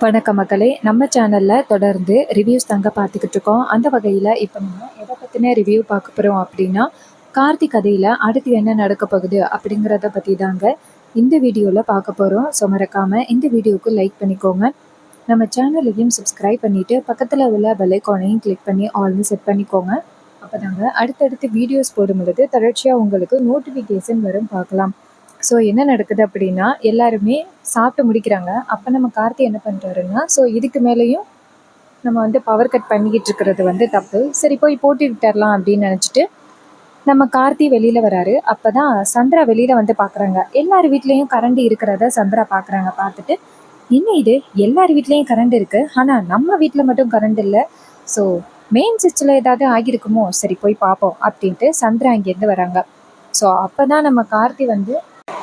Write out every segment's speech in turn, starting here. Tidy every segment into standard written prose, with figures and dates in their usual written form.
வணக்கம் மக்களே, நம்ம சேனல்ல தொடர்ந்து ரிவ்யூஸ் தாங்க பார்த்துக்கிட்டு இருக்கோம். அந்த வகையில் இப்போ நம்ம எதை பற்றின ரிவ்யூ பார்க்க போகிறோம் அப்படின்னா, கார்த்திக் கதையில் அடுத்து என்ன நடக்க போகுது அப்படிங்கிறத பற்றி தாங்க இந்த வீடியோவில் பார்க்க போகிறோம். ஸோ மறக்காமல் இந்த வீடியோவுக்கு லைக் பண்ணிக்கோங்க. நம்ம சேனலையும் சப்ஸ்கிரைப் பண்ணிவிட்டு பக்கத்தில் உள்ள பெல் ஐகானையும் கிளிக் பண்ணி ஆல்னு செட் பண்ணிக்கோங்க. அப்போ தாங்க அடுத்தடுத்து வீடியோஸ் போடும்பொழுது தொடர்ச்சியாக உங்களுக்கு நோட்டிஃபிகேஷன் வரும் பார்க்கலாம். ஸோ என்ன நடக்குது அப்படின்னா, எல்லாருமே சாப்பிட்டு முடிக்கிறாங்க. அப்போ நம்ம கார்த்தி என்ன பண்ணுறாருன்னா, ஸோ இதுக்கு மேலேயும் நம்ம பவர் கட் பண்ணிக்கிட்டு இருக்கிறது தப்பு. சரி போய் போட்டி விட்டுறலாம் அப்படின்னு நினச்சிட்டு நம்ம கார்த்தி வெளியில் வராரு. அப்போ தான் சந்திரா வெளியில் பார்க்குறாங்க. எல்லார் வீட்லேயும் கரண்ட் இருக்கிறத சந்திரா பார்க்குறாங்க. பார்த்துட்டு, என்ன இது, எல்லார் வீட்லேயும் கரண்ட் இருக்குது, ஆனால் நம்ம வீட்டில் மட்டும் கரண்ட் இல்லை. ஸோ மெயின் சுவிட்சில் ஏதாவது ஆகியிருக்குமோ, சரி போய் பார்ப்போம் அப்படின்ட்டு சந்திரா இங்கேருந்து வராங்க. ஸோ அப்போ தான் நம்ம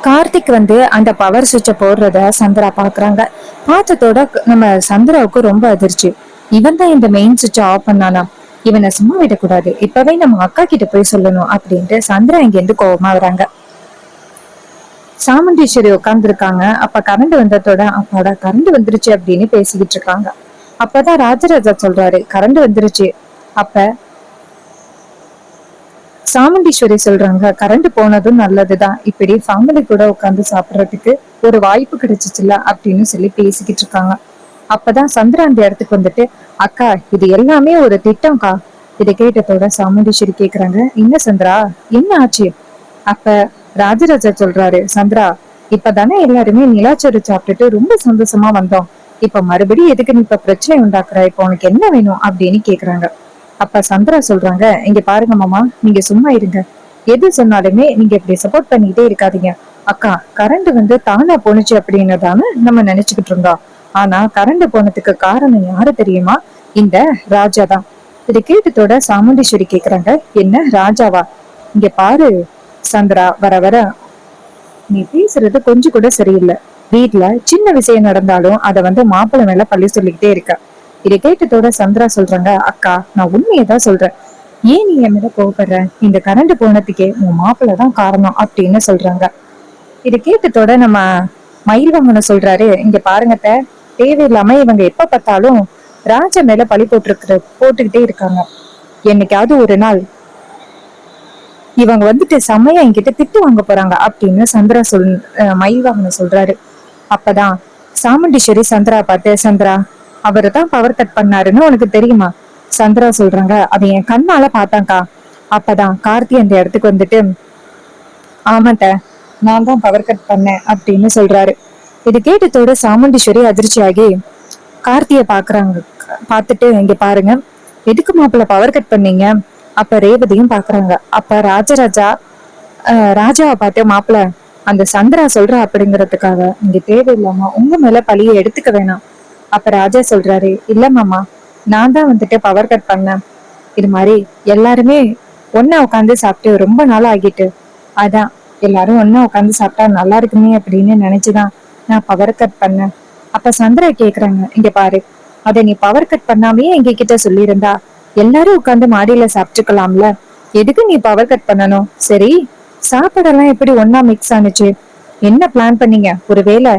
கார்த்திக் அந்த பவர் சுவிட்சை போடுறத சந்திரா பாக்குறாங்க. பார்த்ததோட நம்ம சந்திராவுக்கு ரொம்ப அதிர்ச்சி. இவன் தான் இந்த மெயின் சுவிட்சை ஆஃப் பண்ணானா, இவனை சும்மா விடக்கூடாது, இப்பவே நம்ம அக்கா கிட்ட போய் சொல்லணும் அப்படின்ட்டு சந்திரா இங்க இருந்து கோபமா வராங்க. சாமுண்டீஸ்வரி உட்கார்ந்து இருக்காங்க. அப்ப கரண்ட் வந்ததோட அப்பாடா கரண்ட் வந்துருச்சு அப்படின்னு பேசிக்கிட்டு இருக்காங்க. அப்பதான் ராஜராஜா சொல்றாரு, கரண்ட் வந்துருச்சு. அப்ப சாமுண்டீஸ்வரி சொல்றாங்க, கரண்ட் போனதும் நல்லதுதான், இப்படி ஃபேமிலி கூட உட்காந்து சாப்பிடறதுக்கு ஒரு வாய்ப்பு கிடைச்சிச்சுல அப்படின்னு சொல்லி பேசிக்கிட்டு இருக்காங்க. அப்பதான் சந்திரா அந்த இடத்துக்கு அக்கா இது எல்லாமே ஒரு திட்டம்க்கா. இதை கேட்டதோட சாமுண்டீஸ்வரி கேக்குறாங்க, என்ன சந்திரா, என்ன ஆச்சு? அப்ப ராஜராஜா சொல்றாரு, சந்திரா இப்பதானே எல்லாருமே நிலாச்சோறு சாப்பிட்டுட்டு ரொம்ப சந்தோஷமா வந்தோம். இப்ப மறுபடியும் எதுக்கு நீ இப்ப பிரச்சனை உண்டாக்குற, இப்ப உனக்கு என்ன வேணும் அப்படின்னு கேக்குறாங்க. அப்ப சந்திரா சொல்றாங்க, இங்க பாருங்க மாமா, நீங்க சும்மா இருங்க, எது சொன்னாலுமே நீங்க இப்படி சப்போர்ட் பண்ணிக்கிட்டே இருக்காதீங்க. அக்கா கரண்ட் தானா போனுச்சு அப்படின்னு தானே நம்ம நினைச்சுக்கிட்டு இருந்தோம். ஆனா கரண்ட் போனதுக்கு காரணம் யாரு தெரியுமா? இந்த ராஜா தான். இதை கேட்டதோட சாமுண்டீஸ்வரி கேக்குறாங்க, என்ன ராஜாவா? இங்க பாரு சந்திரா, வர வர நீ பேசுறது கொஞ்சம் கூட சரியில்லை. வீட்டுல சின்ன விஷயம் நடந்தாலும் அத மாப்பிள்ளை மேல பள்ளி சொல்லிக்கிட்டே இருக்க. இதை கேட்டதோட சந்திரா சொல்றாங்க, அக்கா நான் உண்மையதான் சொல்றேன், ஏன் நீ என் மேல கோவப்படுற? இந்த கரண்ட் போனதுக்கே உன் மாப்பிள்ளை தான் காரணம் அப்படின்னு சொல்றாங்க. இதை கேட்டதோட நம்ம மயில்வாங்கன சொல்றாரு, இங்க பாருங்கத்த, தேவையில்லாம இவங்க எப்ப பார்த்தாலும் ராஜா மேல பழி போட்டுக்கிட்டே இருக்காங்க. என்னைக்காவது ஒரு நாள் இவங்க செம்மையா என்கிட்ட திட்டு வாங்க போறாங்க அப்படின்னு சந்திரா மயில்வாகன சொல்றாரு. அப்பதான் சாமுண்டீஸ்வரி சந்திரா பார்த்து, சந்திரா அவரு தான் பவர் கட் பண்ணாருன்னு உனக்கு தெரியுமா? சந்திரா சொல்றாங்க, அதை என் கண்ணால பார்த்தாங்கா. அப்பதான் கார்த்தி அந்த இடத்துக்கு ஆமாட்ட, நான் தான் பவர் கட் பண்ணேன் அப்படின்னு சொல்றாரு. இது கேட்டதோட சாமுண்டீஸ்வரி அதிர்ச்சியாகி கார்த்திய பாக்குறாங்க. பார்த்துட்டு, இங்க பாருங்க, எதுக்கு மாப்பிள்ள பவர் கட் பண்ணீங்க? அப்ப ரேவதியும் பாக்குறாங்க. அப்ப ராஜாவை பார்த்து, மாப்பிள்ள அந்த சந்திரா சொல்ற அப்படிங்கறதுக்காக நீங்க தேவையில்லாம உங்க மேல பழிய எடுத்துக்க வேணாம். அப்ப ராஜா சொல்றாரு, இல்ல மாமா, நான் தான் பவர் கட் பண்ணேன். இது மாதிரி எல்லாருமே ஒன்னா உட்காந்து சாப்பிட்டு ரொம்ப நாள் ஆகிட்டு, அதான் எல்லாரும் ஒன்னா உட்காந்து சாப்பிட்டா நல்லா இருக்குமே அப்படின்னு நினைச்சுதான் நான் பவர் கட் பண்ணேன். அப்ப சந்திரா கேக்குறாங்க, இங்க பாரு, அத நீ பவர் கட் பண்ணாமே எங்க கிட்ட சொல்லியிருந்தா எல்லாரும் உட்காந்து மாடியில சாப்பிட்டுக்கலாம்ல, எதுக்கு நீ பவர் கட் பண்ணணும்? சரி, சாப்பாடெல்லாம் எப்படி ஒன்னா மிக்ஸ் ஆனிச்சு? என்ன பிளான் பண்ணீங்க? ஒருவேளை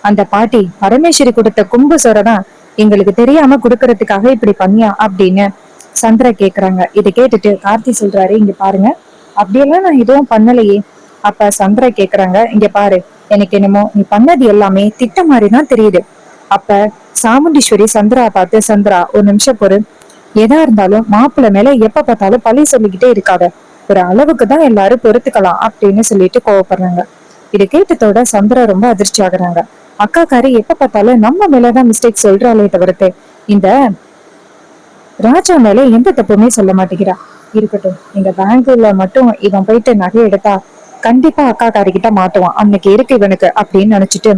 அந்த பாட்டி பரமேஸ்வரி கொடுத்த கும்பு சோறதான் எங்களுக்கு தெரியாம குடுக்கறதுக்காக இப்படி பண்ணியா அப்படின்னு சந்திரா கேக்குறாங்க. இதை கேட்டுட்டு கார்த்தி சொல்றாரு, இங்க பாருங்க, அப்படியெல்லாம் நான் எதுவும் பண்ணலையே. அப்ப சந்திரா கேக்குறாங்க, இங்க பாரு, எனக்கு என்னமோ நீ பண்ணது எல்லாமே திட்டம் மாதிரிதான் தெரியுது. அப்ப சாமுண்டீஸ்வரி சந்திரா பார்த்து, சந்திரா ஒரு நிமிஷம் பொறு, எதா இருந்தாலும் மாப்பிள்ளை மேல எப்ப பார்த்தாலும் பழி சொல்லிக்கிட்டே இருக்காத, ஒரு அளவுக்கு தான் எல்லாரும் பொறுத்துக்கலாம் அப்படின்னு சொல்லிட்டு கோவப்படுறாங்க. இதை கேட்டதோட சந்திரா ரொம்ப அதிர்ச்சி ஆகுறாங்க. அக்கா காரி எப்ப பார்த்தாலும் நம்ம மேலதான் மிஸ்டேக் சொல்றாளே தவிர்த்து இந்த ராஜா மேல எந்த தப்புமே சொல்ல மாட்டேங்கிறா. இருக்கட்டும், எங்க பேங்க்ல மட்டும் இவன் போயிட்டு நகை எடுத்தா கண்டிப்பா அக்கா காரிக்கிட்ட மாட்டுவான், அன்னைக்கு இருக்கு இவனுக்கு அப்படின்னு நினைச்சிட்டு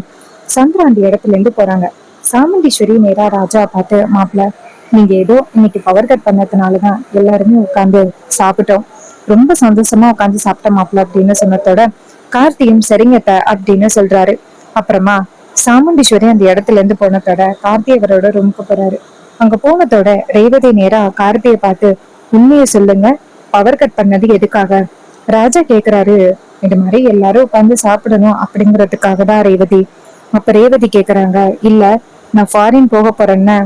சந்திரா அந்த இடத்துல இருந்து போறாங்க. சாமுண்டீஸ்வரி நேரா ராஜா பார்த்து, மாப்பிள்ள நீங்க ஏதோ இன்னைக்கு பவர் கட் பண்ணதுனாலதான் எல்லாருமே உட்காந்து சாப்பிட்டோம், ரொம்ப சந்தோஷமா உட்காந்து சாப்பிட்ட மாப்பிள்ள அப்படின்னு சொன்னதோட கார்த்தியும் சரிங்கத்த அப்படின்னு சொல்றாரு. அப்புறமா சாமுண்டீஸ்வரி அந்த இடத்துல இருந்து போனதோட கார்த்தி அவரோட ரூமுக்கு போறாரு. அங்க போனதோட ரேவதி நேரா கார்த்திய பார்த்து, உண்மையை சொல்லுங்க, பவர் கட் பண்ணது எதுக்காக? ராஜா கேக்குறாரு, இது மாதிரி எல்லாரும் உட்காந்து சாப்பிடணும் அப்படிங்கறதுக்காக தான் ரேவதி. அப்ப ரேவதி கேக்குறாங்க, இல்ல நான் ஃபாரின் போக போறேன்னு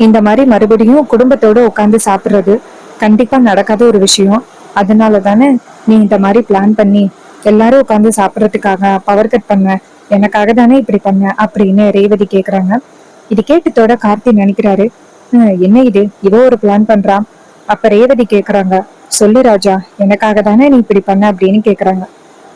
இந்த மாதிரி மறுபடியும் குடும்பத்தோட உட்காந்து சாப்பிடுறது கண்டிப்பா நடக்காத ஒரு விஷயம். அதனால தானே நீ இந்த மாதிரி பிளான் பண்ணி எல்லாரும் உட்காந்து சாப்பிடறதுக்காக பவர் கட் பண்ண, எனக்காக தானே இப்படி பண்ண அப்படின்னு ரேவதி கேக்குறாங்க. இது கேட்டதோட கார்த்தி நினைக்கிறாரு, என்ன இது இவ ஒரு பிளான் பண்றான்." அப்ப ரேவதி கேக்குறாங்க, சொல்லு ராஜா, எனக்காக தானே நீ இப்படி பண்ண அப்படின்னு கேக்குறாங்க.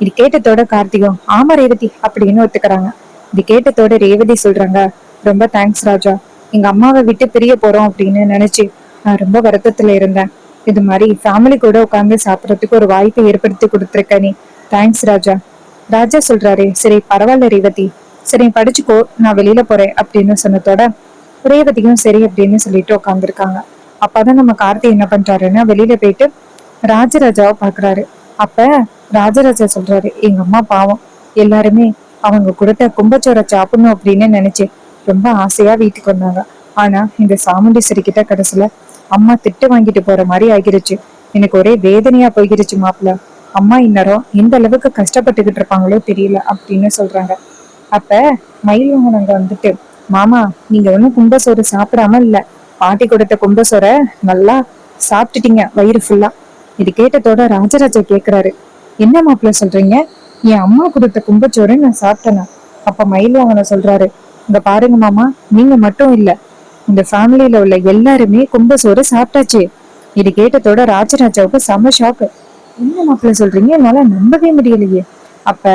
இது கேட்டதோட கார்த்திகம், ஆமா ரேவதி அப்படின்னு ஒத்துக்கிறாங்க. இது கேட்டதோட ரேவதி சொல்றாங்க, ரொம்ப தேங்க்ஸ் ராஜா, எங்க அம்மாவை விட்டு பிரிய போறோம் அப்படின்னு நினைச்சு நான் ரொம்ப வருத்தத்துல இருந்தேன். இது மாதிரி ஃபேமிலி கூட உட்காந்து சாப்பிடறதுக்கு ஒரு வாய்ப்பை ஏற்படுத்தி கொடுத்துருக்க நீ. தேங்க்ஸ் ராஜா. ராஜா சொல்றாரு, சரி பரவாயில்ல ரேவதி, சரி நீ படிச்சுக்கோ, நான் வெளியில போறேன் அப்படின்னு சொன்னதோட ரேவதியும் சரி அப்படின்னு சொல்லிட்டு உட்காந்துருக்காங்க. அப்பதான் நம்ம கார்த்தி என்ன பண்றாருன்னா வெளியில போயிட்டு ராஜராஜாவை பாக்குறாரு. அப்ப ராஜராஜா சொல்றாரு, எங்க அம்மா பாவம், எல்லாருமே அவங்க கொடுத்த கும்பச்சோரை சாப்பிடணும் அப்படின்னு நினைச்சு ரொம்ப ஆசையா வீட்டுக்கு வந்தாங்க. ஆனா இந்த சாமுண்டீஸ்வரி கிட்ட கடைசியில அம்மா திட்டு வாங்கிட்டு போற மாதிரி ஆகிருச்சு. எனக்கு ஒரே வேதனையா போய்கிருச்சு மாப்பிள்ள. அம்மா இந்நேரம் எந்த அளவுக்கு கஷ்டப்பட்டுக்கிட்டு இருப்பாங்களோ தெரியல அப்படின்னு சொல்றாங்க. அப்ப மயில்வாகனங்க வந்துட்டு, மாமா நீங்க ஒண்ணும் கும்பசோறு சாப்பிடாம இல்ல, பாட்டி கொடுத்த கும்பசோரை நல்லா சாப்பிட்டுட்டீங்க வயிறு ஃபுல்லா. இது கேட்டதோட ராஜராஜா கேக்குறாரு, என்ன மாப்பிள்ள சொல்றீங்க, என் அம்மா கொடுத்த கும்பச்சோறு நான் சாப்பிட்டேனா? அப்ப மயில்வாகனம் சொல்றாரு, இங்க பாருங்க மாமா, நீங்க மட்டும் இல்ல, இந்த ஃபேமிலியில உள்ள எல்லாருமே கும்பசோறு சாப்பிட்டாச்சு. இது கேட்டதோட ராஜராஜாவுக்கு செம ஷாக்கு. என்ன மாப்பிள்ள சொல்றீங்க, என்னால நம்பவே முடியலையே. அப்ப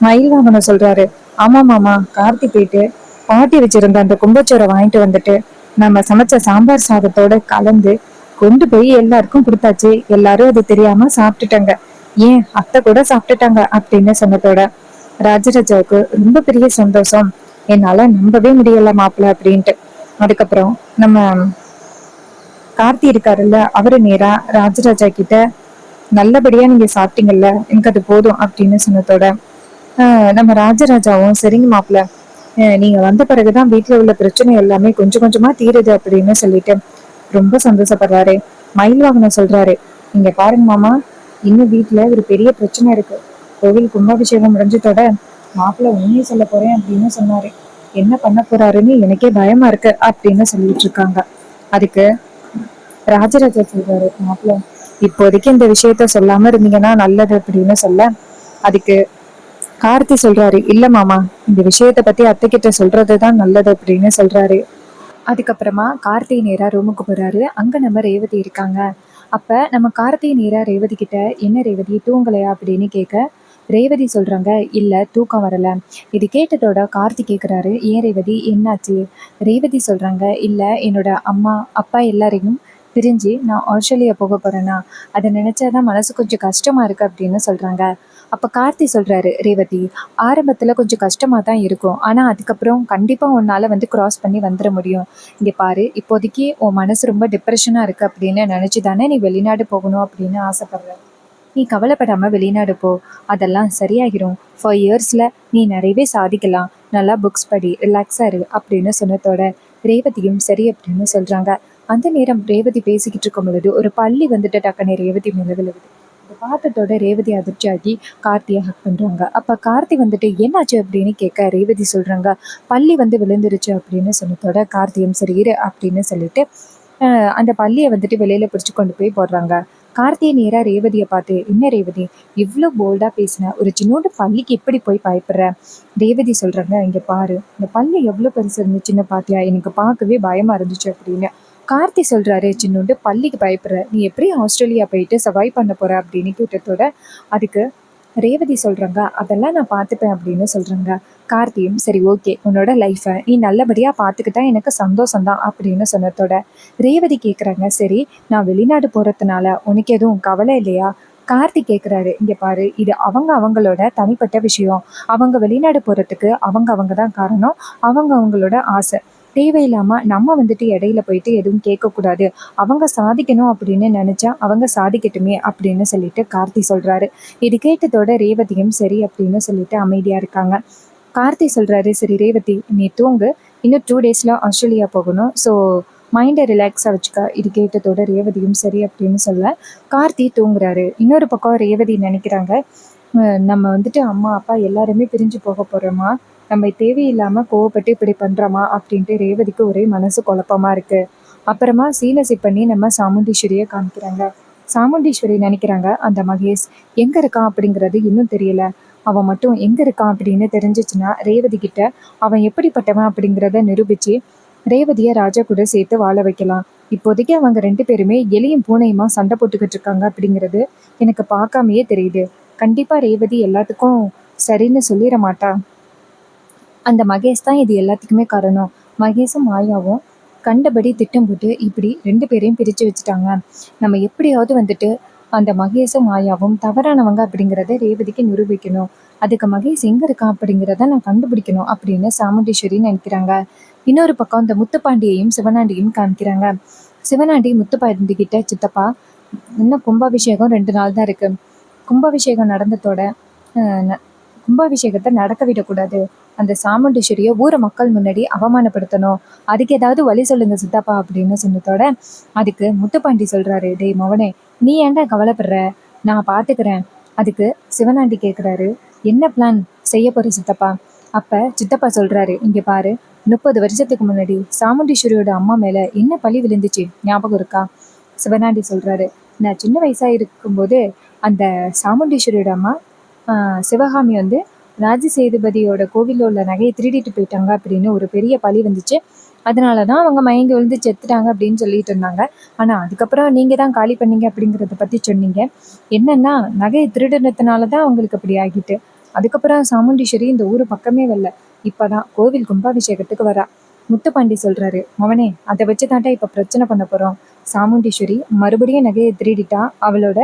மயில்வாகனம் சொல்றாரு, ஆமா மாமா, கார்த்தி போயிட்டு பாட்டி வச்சிருந்த அந்த கும்பச்சோரை வாங்கிட்டு வந்துட்டு நம்ம சமைச்ச சாம்பார் சாதத்தோட கலந்து கொண்டு போய் எல்லாருக்கும் கொடுத்தாச்சு. எல்லாரும் அது தெரியாம சாப்பிட்டுட்டாங்க, ஏன் அத்தை கூட சாப்பிட்டுட்டாங்க அப்படின்னு சொன்னதோட ராஜராஜாவுக்கு ரொம்ப பெரிய சந்தோஷம். என்னால நம்பவே முடியல மாப்பிள்ள அப்படின்ட்டு. அதுக்கப்புறம் நம்ம கார்த்தி இருக்காருல்ல, அவரு நேரா ராஜராஜா கிட்ட, நல்லபடியா நீங்க சாப்பிட்டீங்கல்ல, எனக்கு அது போதும் அப்படின்னு சொன்னதோட நம்ம ராஜராஜாவும் சரிங்க மாப்பிள்ள, நீங்க வந்த பிறகுதான் வீட்டுல உள்ள பிரச்சனை எல்லாமே கொஞ்சம் கொஞ்சமா தீருது அப்படின்னு சொல்லிட்டு ரொம்ப சந்தோஷப்படுறாரு. மயில்வாகனம் சொல்றாரு, இங்க பாருங்க மாமா, இன்னும் வீட்டுல ஒரு பெரிய பிரச்சனை இருக்கு. கோவில் கும்பாபிஷேகம் முடிஞ்சதோட மாப்பிள்ள உண்மையை சொல்ல போறேன் அப்படின்னு சொன்னாரு. என்ன பண்ண போறாருன்னு எனக்கே பயமா இருக்கு அப்படின்னு சொல்லிட்டு இருக்காங்க. அதுக்கு ராஜராஜா சொல்றாரு, மாப்பிள்ள இப்போதைக்கு இந்த விஷயத்த சொல்லாம இருந்தீங்கன்னா நல்லது அப்படின்னு சொல்ல, அதுக்கு கார்த்தி சொல்றாரு, இல்ல மாமா, இந்த விஷயத்த பத்தி அத்தை கிட்ட சொல்றதுதான் நல்லது அப்படின்னு சொல்றாரு. அதுக்கப்புறமா கார்த்தி நேரா ரூமுக்கு போறாரு. அங்க நம்ம ரேவதி இருக்காங்க. அப்ப நம்ம கார்த்தி நேரா ரேவதி கிட்ட, என்ன ரேவதி தூங்கலையா அப்படின்னு கேட்க, ரேவதி சொல்றாங்க, இல்ல தூக்கம் வரல. இது கேட்டதோட கார்த்தி கேக்குறாரு, ஏன் ரேவதி என்னாச்சு? ரேவதி சொல்றாங்க, இல்ல என்னோட அம்மா அப்பா எல்லாரையும் பிரிஞ்சு நான் ஆஸ்திரேலியா போக போறேன்னா அதை நினைச்சாதான் மனசு கொஞ்சம் கஷ்டமா இருக்கு அப்படின்னு சொல்றாங்க. அப்ப கார்த்தி சொல்றாரு, ரேவதி ஆரம்பத்துல கொஞ்சம் கஷ்டமா தான் இருக்கும், ஆனா அதுக்கப்புறம் கண்டிப்பா உன்னால வந்து கிராஸ் பண்ணி வந்துட முடியும். இங்க பாரு, இப்போதைக்கு உன் மனசு ரொம்ப டிப்ரெஷனா இருக்கு அப்படின்னு நினைச்சுதானே நீ வெளிநாடு போகணும் அப்படின்னு ஆசைப்படுற. நீ கவலைப்படாம வெளிநாடு போ, அதெல்லாம் சரியாகிரும். 4 இயர்ஸ்ல நீ நிறையவே சாதிக்கலாம். நல்லா புக்ஸ் படி, ரிலாக்ஸா இரு அப்படின்னு சொன்னதோட ரேவதியும் சரி அப்படின்னு சொல்றாங்க. அந்த நேரம் ரேவதி பேசிக்கிட்டு இருக்கும் பொழுது ஒரு பள்ளி வந்துட்டு டக்குன்னு ரேவதி மேல விழுகுது. இதை பார்த்ததோட ரேவதி அதிர்ச்சியாகி கார்த்தியை ஹக் பண்றாங்க. அப்ப கார்த்தி வந்துட்டு என்னாச்சு அப்படின்னு கேட்க ரேவதி சொல்றாங்க, பள்ளி வந்து விழுந்துருச்சு அப்படின்னு சொன்னதோட கார்த்தியும் சரி இரு அப்படின்னு சொல்லிட்டு அந்த பள்ளியை வந்துட்டு வெளியில பிடிச்சு கொண்டு போய் போடுறாங்க. கார்த்தியை நேரா ரேவதியை பார்த்து, என்ன ரேவதி இவ்வளோ போல்டா பேசின, ஒரு சின்னோண்டு பள்ளிக்கு எப்படி போய் பயப்படுற? ரேவதி சொல்றாங்க, இங்க பாரு, இந்த பள்ளி எவ்வளவு பெருசு இருந்துச்சுன்னு பாத்தியா, எனக்கு பார்க்கவே பயமா இருந்துச்சு அப்படின்னு. கார்த்தி சொல்றாரு, சின்னோண்டு பள்ளிக்கு பயப்படுற, நீ எப்படி ஆஸ்திரேலியா போயிட்டு சர்வைவ் பண்ண போற அப்படின்னு கேட்டதோட அதுக்கு ரேவதி சொல்றாங்க, அதெல்லாம் நான் பார்த்துப்பேன் அப்படின்னு சொல்றாங்க. கார்த்தியும் சரி ஓகே, உன்னோட லைஃபை நீ நல்லபடியா பார்த்துக்கிட்டா எனக்கு சந்தோஷம்தான் அப்படின்னு சொன்னதோட ரேவதி கேட்குறாங்க, சரி நான் வெளிநாடு போறதுனால உனக்கு எதுவும் கவலை இல்லையா? கார்த்தி கேட்குறாரு, இங்க பாரு, இது அவங்களோட தனிப்பட்ட விஷயம். அவங்க வெளிநாடு போறதுக்கு அவங்க தான் காரணம், அவங்களோட ஆசை. தேவையில்லாம நம்ம வந்துட்டு இடையில போயிட்டு எதுவும் கேட்கக்கூடாது. அவங்க சாதிக்கணும் அப்படின்னு நினைச்சா அவங்க சாதிக்கட்டுமே அப்படின்னு சொல்லிட்டு கார்த்தி சொல்றாரு. இது கேட்டதோட ரேவதியும் சரி அப்படின்னு சொல்லிட்டு அமைதியா இருக்காங்க. கார்த்தி சொல்றாரு, சரி ரேவதி நீ தூங்கு, இன்னும் 2 டேஸ்ல ஆஸ்திரேலியா போகணும், ஸோ மைண்டை ரிலாக்ஸாக வச்சுக்க. இது கேட்டதோட ரேவதியும் சரி அப்படின்னு சொல்ல கார்த்தி தூங்குறாரு. இன்னொரு பக்கம் ரேவதி நினைக்கிறாங்க, நம்ம வந்துட்டு அம்மா அப்பா எல்லாருமே பிரிஞ்சு போக போறோமா, நம்ம தேவையில்லாம கோவப்பட்டு இப்படி பண்றோமா அப்படின்ட்டு ரேவதிக்கு ஒரே மனசு குழப்பமா இருக்கு. அப்புறமா சீனை செட் பண்ணி நம்ம சாமுண்டீஸ்வரியை காமிக்கிறாங்க. சாமுண்டீஸ்வரி நினைக்கிறாங்க அந்த மகேஷ் எங்க இருக்கான் அப்படிங்கிறது இன்னும் தெரியல. அவன் மட்டும் எங்க இருக்கான் அப்படின்னு தெரிஞ்சிச்சுன்னா ரேவதி கிட்ட அவன் எப்படிப்பட்டவன் அப்படிங்கிறத நிரூபிச்சு ரேவதியை ராஜா கூட சேர்த்து வாழ வைக்கலாம். இப்போதைக்கு அவங்க 2 பேருமே எலியும் பூனையுமா சண்டை போட்டுக்கிட்டு இருக்காங்க அப்படிங்கிறது எனக்கு பார்க்காமயே தெரியுது. கண்டிப்பா ரேவதி எல்லாத்துக்கும் சரின்னு சொல்லிட மாட்டா. அந்த மகேஷ் தான் இது எல்லாத்துக்குமே காரணம். மகேஷும் மாயாவும் கண்டபடி திட்டம் போட்டு இப்படி 2 பேரையும் பிரிச்சு வச்சுட்டாங்க. நம்ம எப்படியாவது வந்துட்டு அந்த மகேஷும் மாயாவும் தவறானவங்க அப்படிங்கிறத ரேவதிக்கு நிரூபிக்கணும். அதுக்கு மகேஷ் எங்க இருக்கான் அப்படிங்கிறத நான் கண்டுபிடிக்கணும் அப்படின்னு சாமுண்டீஸ்வரி நினைக்கிறாங்க. இன்னொரு பக்கம் இந்த முத்துப்பாண்டியையும் சிவனாண்டியும் காமிக்கிறாங்க. சிவனாண்டி முத்துப்பாண்டி கிட்ட, சித்தப்பா இன்னும் கும்பாபிஷேகம் 2 நாள் தான் இருக்கு. கும்பாபிஷேகம் நடந்ததோட கும்பாபிஷேகத்தை நடக்க விடக்கூடாது. அந்த சாமுண்டீஸ்வரிய ஊர மக்கள் முன்னாடி அவமானப்படுத்தணும். அதுக்கு ஏதாவது வழி சொல்லுங்க சித்தப்பா அப்படின்னு சொன்னதோட அதுக்கு முத்துப்பாண்டி சொல்றாரு, டேய் மவனே, நீ ஏன்டா கவலைப்படுற, நான் பாத்துக்கிறேன். அதுக்கு சிவனாண்டி கேட்குறாரு, என்ன பிளான் செய்ய போற சித்தப்பா? அப்ப சித்தப்பா சொல்றாரு, இங்க பாரு, 30 வருஷத்துக்கு முன்னாடி சாமுண்டீஸ்வரியோட அம்மா மேல என்ன பழி விழுந்துச்சு ஞாபகம் இருக்கா? சிவனாண்டி சொல்றாரு, நான் சின்ன வயசா இருக்கும்போது அந்த சாமுண்டீஸ்வரியோட அம்மா சிவகாமி வந்து ராஜசேதுபதியோட கோவிலில் உள்ள நகையை திருடிட்டு போயிட்டாங்க அப்படின்னு ஒரு பெரிய பழி வந்துச்சு. அதனால தான் அவங்க மயங்கி விழுந்து செத்துட்டாங்க அப்படின்னு சொல்லிட்டு இருந்தாங்க. ஆனால் அதுக்கப்புறம் நீங்கள் தான் காலி பண்ணீங்க அப்படிங்கிறத பற்றி சொன்னீங்க. என்னன்னா நகையை திருடுனதுனால தான் அவங்களுக்கு அப்படி ஆகிட்டு. அதுக்கப்புறம் சாமுண்டீஸ்வரி இந்த ஊர் பக்கமே வரல. இப்போதான் கோவில் கும்பாபிஷேகத்துக்கு வரா. முத்துப்பாண்டி சொல்றாரு, மவனே, அதை வச்சு தாண்டா இப்போ பிரச்சனை பண்ண போகிறோம். சாமுண்டீஸ்வரி மறுபடியும் நகையை திருடிட்டா, அவளோட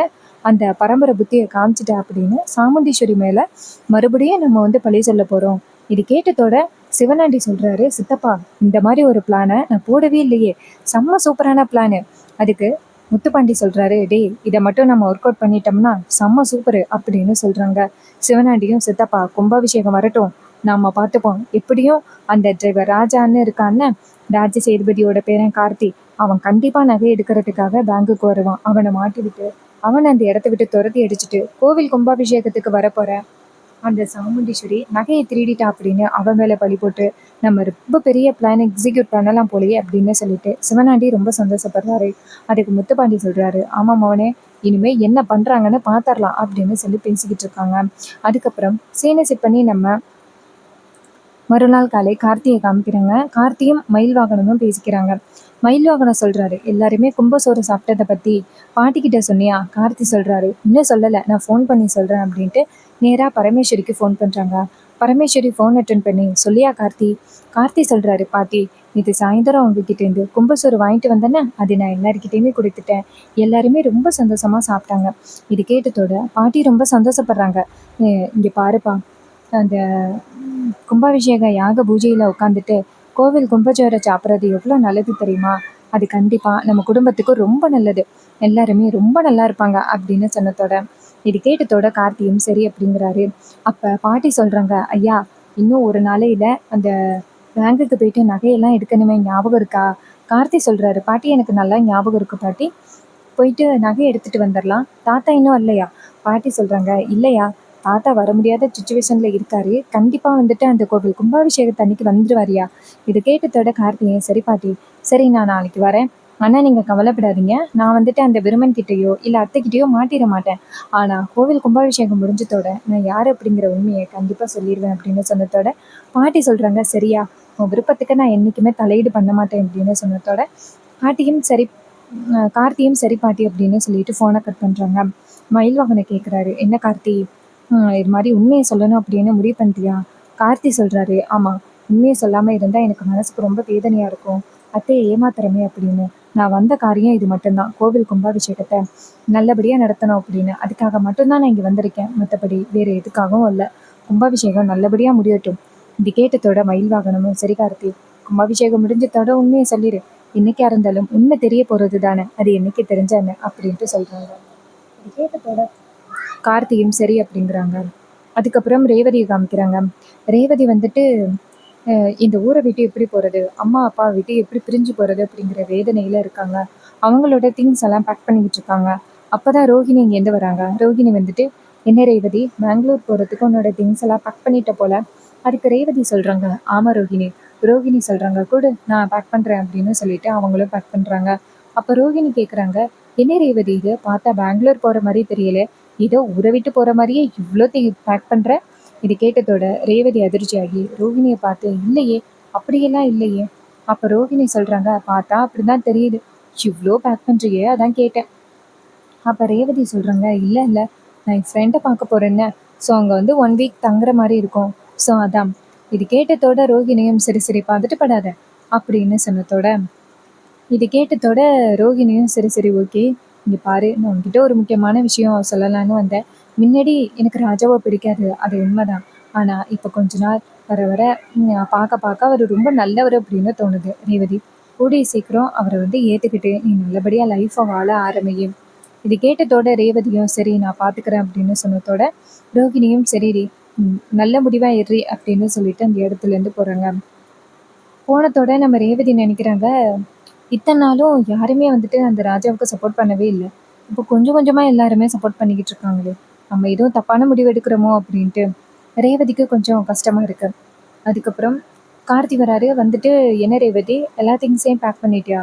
அந்த பரம்பரை புத்தியை காமிச்சிட்டா அப்படின்னு சாமுண்டீஸ்வரி மேல மறுபடியும் நம்ம வந்து பழி சொல்ல போறோம். இது கேட்டதோட சிவனாண்டி சொல்றாரு, சித்தப்பா இந்த மாதிரி ஒரு பிளானை நான் போடவே இல்லையே, செம்ம சூப்பரான பிளானு. அதுக்கு முத்துப்பாண்டி சொல்றாரு, டேய் இதை மட்டும் நம்ம ஒர்க் அவுட் பண்ணிட்டோம்னா செம்ம சூப்பரு அப்படின்னு சொல்றாங்க. சிவனாண்டியும், சித்தப்பா கும்பாபிஷேகம் வரட்டும், நாம பார்த்துப்போம். எப்படியும் அந்த டிரைவர் ராஜான்னு இருக்கான்னு, ராஜ சேதுபதியோட பேரன் கார்த்தி, அவன் கண்டிப்பா நகை எடுக்கிறதுக்காக பேங்குக்கு வருவான். அவனை மாட்டி விட்டு அவன் அந்த இடத்த விட்டு துரத்தி அடிச்சுட்டு கோவில் கும்பாபிஷேகத்துக்கு வரப்போற அந்த சாமுண்டீஸ்வரி நகையை திருடிட்டா அப்படின்னு அவன் மேல பழி போட்டு நம்ம ரொம்ப பெரிய பிளான் எக்ஸிக்யூட் பண்ணலாம் போலயே அப்படின்னு சொல்லிட்டு சிவனாண்டி ரொம்ப சந்தோஷப்படுறாரு. அதுக்கு முத்துப்பாண்டி சொல்றாரு, ஆமா மவனே, இனிமே என்ன பண்றாங்கன்னு பாத்தரலாம் அப்படின்னு சொல்லி பேசிக்கிட்டு இருக்காங்க. அதுக்கப்புறம் சீனை செட் பண்ணி நம்ம மறுநாள் காலை கார்த்தியை காமிக்கிறாங்க. கார்த்தியும் மயில் வாகனமும் பேசிக்கிறாங்க. மயில் வாகனம் சொல்றாரு, எல்லாருமே கும்பசோறு சாப்பிட்டதை பத்தி பாட்டிக்கிட்ட சொன்னியா? கார்த்தி சொல்றாரு, இன்னும் சொல்லலை, நான் ஃபோன் பண்ணி சொல்றேன் அப்படின்ட்டு நேராக பரமேஸ்வரிக்கு ஃபோன் பண்றாங்க. பரமேஸ்வரி ஃபோன் அட்டன் பண்ணி, சொல்லியா கார்த்தி? கார்த்தி சொல்றாரு, பாட்டி இது சாயந்தரம் உங்ககிட்டேருந்து கும்பசோறு வாங்கிட்டு வந்தேன்னா அது நான் எல்லாருக்கிட்டையுமே கொடுத்துட்டேன். எல்லாருமே ரொம்ப சந்தோஷமா சாப்பிட்டாங்க. இது கேட்டதோட பாட்டி ரொம்ப சந்தோஷப்படுறாங்க. இங்க பாருப்பா, அந்த கும்பாபிஷேக யாக பூஜையில் உட்காந்துட்டு கோவில் கும்பச்சோரை சாப்பிட்றது எவ்வளோ நல்லது தெரியுமா? அது கண்டிப்பாக நம்ம குடும்பத்துக்கு ரொம்ப நல்லது. எல்லாருமே ரொம்ப நல்லா இருப்பாங்க அப்படின்னு சொன்னதோட இது கேட்டதோட கார்த்தியும் சரி அப்படிங்கிறாரு. அப்போ பாட்டி சொல்கிறாங்க, ஐயா இன்னும் ஒரு நாளையில் அந்த பேங்குக்கு போயிட்டு நகையெல்லாம் எடுக்கணுமே, ஞாபகம் இருக்கா? கார்த்தி சொல்கிறாரு, பாட்டி எனக்கு நல்லா ஞாபகம் இருக்கு பாட்டி, போயிட்டு நகை எடுத்துட்டு வந்துடலாம். தாத்தா இன்னும் இல்லையா? பாட்டி சொல்கிறாங்க, இல்லையா, தாத்தா வர முடியாத சுச்சுவேஷனில் இருக்காரு. கண்டிப்பாக வந்துட்டு அந்த கோவில் கும்பாபிஷேகத்து அன்னைக்கு வந்துடுவாரியா? இது கேட்டதோட கார்த்திகேயன், சரி பாட்டி, சரி நான் நாளைக்கு வரேன். ஆனால் நீங்கள் கவலைப்படாதீங்க, நான் வந்துட்டு அந்த விருமன் கிட்டேயோ இல்லை அத்தைக்கிட்டேயோ மாட்டிட மாட்டேன். ஆனால் கோவில் கும்பாபிஷேகம் முடிஞ்சதோட நான் யார் அப்படிங்கிற உண்மையை கண்டிப்பாக சொல்லிடுவேன் அப்படின்னு சொன்னதோட பாட்டி சொல்கிறாங்க, சரியா, உன் விருப்பத்துக்கு நான் என்றைக்குமே தலையீடு பண்ண மாட்டேன் அப்படின்னு சொன்னதோட பாட்டியும் சரி, கார்த்தியும் சரி பாட்டி அப்படின்னு சொல்லிட்டு ஃபோனை கட் பண்ணுறாங்க. மயில் வாகனை கேட்குறாரு, என்ன கார்த்தி, இது மாதிரி உண்மையை சொல்லணும் அப்படின்னு முடிவு பண்ணிட்டியா? கார்த்தி சொல்கிறாரு, ஆமாம், உண்மையை சொல்லாமல் இருந்தால் எனக்கு மனசுக்கு ரொம்ப வேதனையாக இருக்கும். அத்தையை ஏமாத்துறமே அப்படின்னு. நான் வந்த காரியம் இது மட்டும்தான், கோவில் கும்பாபிஷேகத்தை நல்லபடியாக நடத்தணும் அப்படின்னு. அதுக்காக மட்டும்தான் நான் இங்கே வந்திருக்கேன். மற்றபடி வேறு எதுக்காகவும் இல்லை. கும்பாபிஷேகம் நல்லபடியாக முடியட்டும். இது கேட்டதோட மயில் வாகனமும், சரி கார்த்தி, கும்பாபிஷேகம் முடிஞ்சதோட உண்மையை சொல்லிடு. என்னைக்கா இருந்தாலும் உண்மை தெரிய போகிறது தானே, அது என்னைக்கு தெரிஞ்ச என்ன அப்படின்ட்டு சொல்கிறாங்க. இது கேட்டதோட கார்த்தியும் சரி அப்படிங்கிறாங்க. அதுக்கப்புறம் ரேவதியை காமிக்கிறாங்க. ரேவதி வந்துட்டு இந்த ஊரை விட்டு எப்படி போகிறது, அம்மா அப்பா விட்டு எப்படி பிரிஞ்சு போகிறது அப்படிங்கிற வேதனையில் இருக்காங்க. அவங்களோட திங்ஸ் எல்லாம் பேக் பண்ணிக்கிட்டு இருக்காங்க. அப்போ தான் ரோஹிணி இங்கேருந்து வராங்க. ரோஹிணி வந்துட்டு, என்ன ரேவதி, பெங்களூர் போகிறதுக்கு உன்னோட திங்ஸ் எல்லாம் பேக் பண்ணிட்ட போல, அதுக்கு ரேவதி சொல்றாங்க, ஆமா ரோகிணி. ரோகிணி சொல்றாங்க, கூட நான் பேக் பண்றேன் அப்படின்னு சொல்லிட்டு அவங்களும் பேக் பண்றாங்க. அப்ப ரோகிணி கேக்குறாங்க, என்ன ரேவதி இது பார்த்தா பெங்களூர் போற மாதிரி தெரியல, ஏதோ ஊரை விட்டு போற மாதிரியே இவ்வளோ பேக் பண்ற. இது கேட்டதோட ரேவதி அதிர்ச்சியாகி ரோகிணியை பார்த்து, இல்லையே அப்படியெல்லாம் இல்லையே. அப்ப ரோகிணி சொல்றாங்க, பார்த்தா அப்படிதான் தெரியுது, இவ்வளோ பேக் பண்றியே அதான் கேட்டேன். அப்ப ரேவதி சொல்றாங்க, இல்ல இல்ல, நான் என் ஃப்ரெண்டை பார்க்க போறேன்னு, ஸோ அங்க வந்து 1 வீக் தங்குற மாதிரி இருக்கும், ஸோ அதான். இது கேட்டதோட ரோகிணியும் சரி சரி பதட்டப்படாத அப்படின்னு சொன்னதோட இது கேட்டதோட ரோகிணியும் சரி சரி ஓகே, இங்க பாரு, நான் உன்கிட்ட ஒரு முக்கியமான விஷயம் சொல்லலான்னு வந்தேன். முன்னாடி எனக்கு ராஜாவை பிடிக்காது, அது உண்மைதான். ஆனா இப்ப கொஞ்ச நாள் வர வர பார்க்க பார்க்க அவர் ரொம்ப நல்லவர் அப்படின்னு தோணுது ரேவதி. கூடிய சீக்கிரம் அவரை வந்து ஏத்துக்கிட்டு நீ நல்லபடியா லைஃப்பை வாழ ஆரம்பியும். இது கேட்டதோட ரேவதியும் சரி நான் பாத்துக்கிறேன் அப்படின்னு சொன்னதோட ரோகிணியும் சரிடி, நல்ல முடிவா ஏறி அப்படின்னு சொல்லிட்டு அந்த இடத்துல இருந்து போறாங்க. போனதோட நம்ம ரேவதி நினைக்கிறாங்க, இத்தனை நாளும் யாருமே வந்துட்டு அந்த ராஜாவுக்கு சப்போர்ட் பண்ணவே இல்லை, இப்போ கொஞ்சம் கொஞ்சமா எல்லாருமே சப்போர்ட் பண்ணிக்கிட்டு இருக்காங்களே, நம்ம எதுவும் தப்பான முடிவு எடுக்கிறோமோ அப்படின்ட்டு ரேவதிக்கு கொஞ்சம் கஷ்டமா இருக்கு. அதுக்கப்புறம் கார்த்தி வராரு, வந்துட்டு என்ன ரேவதி எல்லா திங்ஸையும் பேக் பண்ணிட்டியா?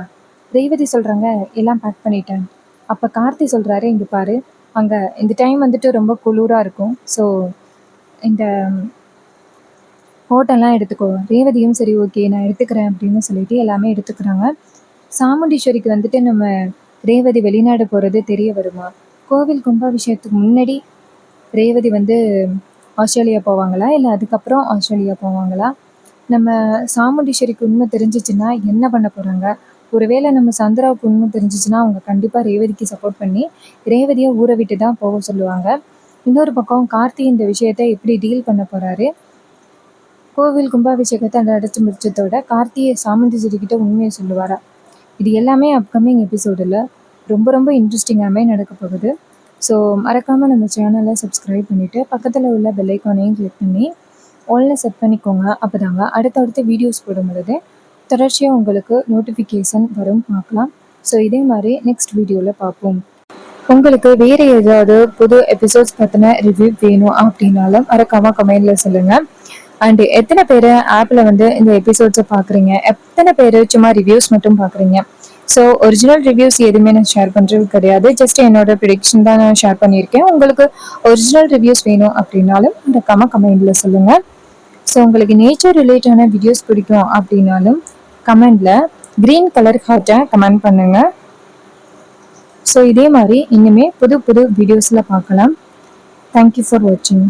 ரேவதி சொல்றாங்க, எல்லாம் பேக் பண்ணிட்டேன். அப்ப கார்த்தி சொல்றாரு, இங்க பாரு, அங்க இந்த டைம் வந்துட்டு ரொம்ப குளிரா இருக்கும், ஸோ இந்த ஹோட்டல்லாம் எடுத்துக்கோ. ரேவதியும் சரி ஓகே நான் எடுத்துக்கிறேன் அப்படின்னு சொல்லிட்டு எல்லாமே எடுத்துக்கிறாங்க. சாமுண்டீஸ்வரிக்கு வந்துட்டு நம்ம ரேவதி வெளிநாடு போகிறது தெரிய வருமா? கோவில் கும்பாபிஷேகத்துக்கு முன்னாடி ரேவதி வந்து ஆஸ்திரேலியா போவாங்களா, இல்லை அதுக்கப்புறம் ஆஸ்திரேலியா போவாங்களா? நம்ம சாமுண்டீஸ்வரிக்கு உண்மை தெரிஞ்சிச்சுன்னா என்ன பண்ண போகிறாங்க? ஒருவேளை நம்ம சந்திராவுக்கு உண்மை தெரிஞ்சிச்சுன்னா அவங்க கண்டிப்பாக ரேவதிக்கு சப்போர்ட் பண்ணி ரேவதியை ஊரை விட்டு தான் போக சொல்லுவாங்க. இன்னொரு பக்கம் கார்த்தி இந்த விஷயத்த எப்படி டீல் பண்ண போகிறாரு? கோவில் கும்பாபிஷேகத்தை நடத்தி முடிச்சதோட கார்த்தியை சாமுண்டீஸ்வரி கிட்ட உண்மையை சொல்லுவாரா? இது எல்லாமே அப்கமிங் எபிசோடில் ரொம்ப ரொம்ப இன்ட்ரெஸ்டிங்காகவே நடக்க போகுது. ஸோ மறக்காமல் நம்ம சேனலை சப்ஸ்கிரைப் பண்ணிவிட்டு பக்கத்தில் உள்ள பெல்லைக்கானையும் கிளிக் பண்ணி ஆல்ல செட் பண்ணிக்கோங்க. அப்போ தாங்க அடுத்தடுத்த வீடியோஸ் போடும்பொழுது தொடர்ச்சியாக உங்களுக்கு நோட்டிஃபிகேஷன் வரும், பார்க்கலாம். ஸோ இதே மாதிரி நெக்ஸ்ட் வீடியோவில் பார்ப்போம். உங்களுக்கு வேறு ஏதாவது புது எபிசோட்ஸ் பற்றின ரிவ்யூ வேணும் அப்படின்னாலும் மறக்காமல் கமெண்டில் சொல்லுங்கள். அண்ட் எத்தனை பேர் ஆப்பில் வந்து இந்த எபிசோட்ஸை பார்க்குறீங்க, எத்தனை பேர் சும்மா ரிவ்யூஸ் மட்டும் பார்க்குறீங்க? ஸோ ஒரிஜினல் ரிவ்யூஸ் எதுவுமே நான் ஷேர் பண்ணுறது கிடையாது, ஜஸ்ட் என்னோட ப்ரிடிக்ஷன் தான் நான் ஷேர் பண்ணியிருக்கேன். உங்களுக்கு ஒரிஜினல் ரிவ்யூஸ் வேணும் அப்படின்னாலும் மறக்காமல் கமெண்டில் சொல்லுங்கள். ஸோ உங்களுக்கு நேச்சர் ரிலேட்டான வீடியோஸ் பிடிக்கும் அப்படின்னாலும் கமெண்டில் க்ரீன் கலர் ஹார்ட்டை கமெண்ட் பண்ணுங்கள். ஸோ இதே மாதிரி இன்னுமே புது புது வீடியோஸில் பார்க்கலாம். தேங்க்யூ ஃபார் வாட்சிங்.